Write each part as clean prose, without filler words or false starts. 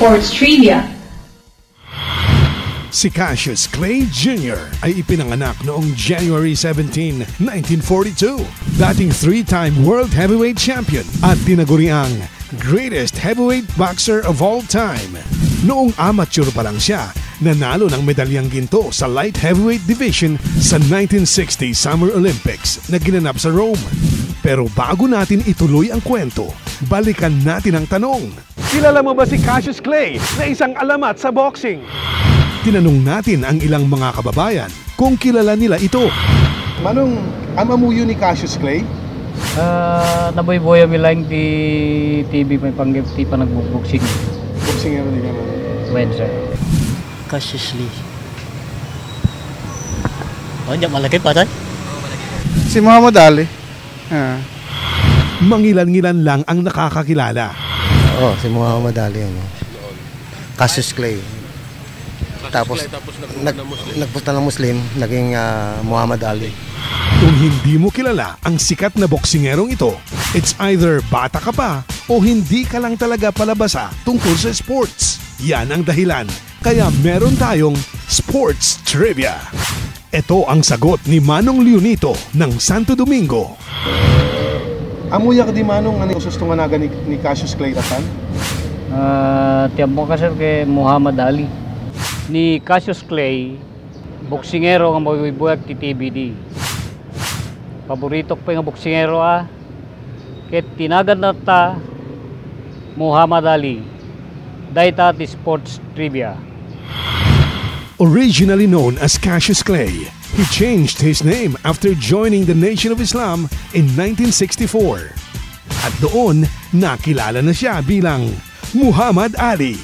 Sports Trivia. Si Cassius Clay Jr. ay ipinanganak noong January 17, 1942. Dating 3-time World Heavyweight Champion at tinaguriang greatest heavyweight boxer of all time. Noong amateur pa lang siya, nanalo ng medalyang ginto sa light heavyweight division sa 1960 Summer Olympics na ginanap sa Rome. Pero bago natin ituloy ang kwento, balikan natin ang tanong. Kilala mo ba si Cassius Clay na isang alamat sa boxing? Tinanong natin ang ilang mga kababayan kung kilala nila ito. Manong, amamuyo ni Cassius Clay? Naboy-boy mi lang di TV may panggipti pa nagbubuksing. Boxing ano niya man? Wednesday. Cassius Clay. Oh, hindi malaki pa tayo? Si Muhammad Ali. Mangilan-ngilan lang ang nakakakilala. Oo, si Muhammad Ali. Cassius Clay. Tapos nagpunta ng Muslim, naging Muhammad Ali. Kung hindi mo kilala ang sikat na boksingerong ito, it's either bata ka pa o hindi ka lang talaga palabasa tungkol sa sports. Yan ang dahilan, kaya meron tayong Sports Trivia. Ito ang sagot ni Manong Leonito ng Santo Domingo. Amuya ka di Manong, ano gusto nga naga ni Cassius Clay Ratan? Tiyab mo kasi kay Muhammad Ali. Ni Cassius Clay, boksingero nga mabubuyak ti TBD. Paborito ko pa yung boksingero Ket tinagan na ta Muhammad Ali. Dahita ti Sports Trivia. Originally known as Cassius Clay, he changed his name after joining the Nation of Islam in 1964. At doon, nakilala na siya bilang Muhammad Ali.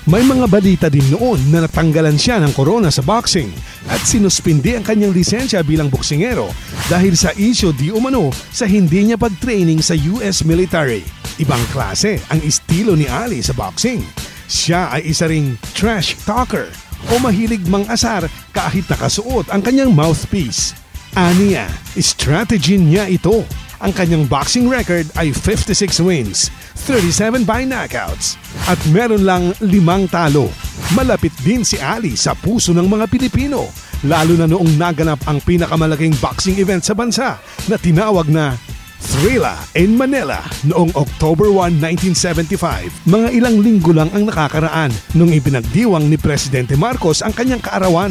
May mga balita din noon na natanggalan siya ng corona sa boxing at sinuspindi ang kanyang lisensya bilang boksingero dahil sa isyo di umano sa hindi niya pag-training sa US military. Ibang klase ang estilo ni Ali sa boxing. Siya ay isa ring trash talker o mahilig mang-asar kahit nakasuot ang kanyang mouthpiece. Aniya, strategy niya ito. Ang kanyang boxing record ay 56 wins, 37 by knockouts, at meron lang 5 talo. Malapit din si Ali sa puso ng mga Pilipino, lalo na noong naganap ang pinakamalaking boxing event sa bansa na tinawag na Thrilla in Manila noong October 1, 1975. Mga ilang linggo lang ang nakakaraan nung ipinagdiwang ni Presidente Marcos ang kanyang kaarawan.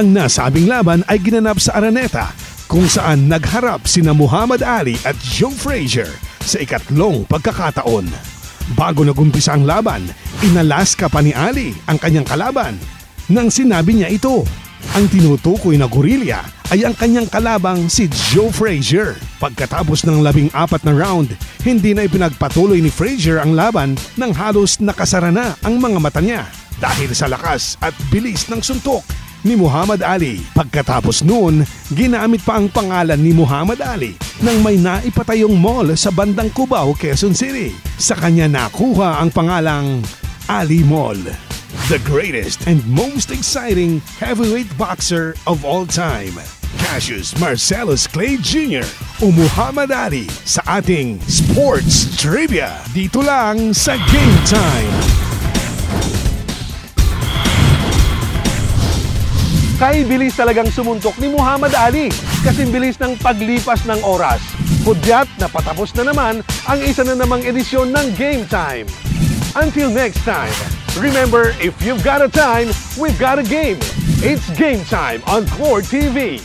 Ang nasabing laban ay ginanap sa Araneta, kung saan nagharap sina Muhammad Ali at Joe Frazier sa ikatlong pagkakataon. Bago nagumpisa ang laban, inalaska pa ni Ali ang kanyang kalaban nang sinabi niya ito. Ang tinutukoy na gorilya ay ang kanyang kalabang si Joe Frazier. Pagkatapos ng 14 na round, hindi na ipinagpatuloy ni Frazier ang laban nang halos nakasara na ang mga mata niya dahil sa lakas at bilis ng suntok ni Muhammad Ali. Pagkatapos noon, ginamit pa ang pangalan ni Muhammad Ali nang may naipatayong mall sa bandang Cubao, Quezon City. Sa kanya nakuha ang pangalang Ali Mall. The greatest and most exciting heavyweight boxer of all time, Cassius Marcellus Clay Jr. o Muhammad Ali sa ating Sports Trivia. Dito lang sa Game Time. Kay bilis talagang sumuntok ni Muhammad Ali kasing bilis ng paglipas ng oras. Hudyat na patapos na naman ang isa na namang edisyon ng Game Time. Until next time, remember, if you've got a time, we've got a game. It's Game Time on Core TV.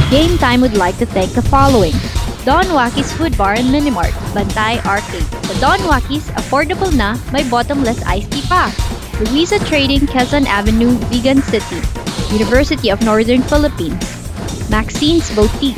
Game Time would like to thank the following: Don Wackie's Food Bar and Minimart, Bantay Arcade. Sa Don Wackie's, affordable na, may bottomless iced tea pa. Luisa Trading, Quezon Avenue, Vigan City. University of Northern Philippines. Maxine's Boutique.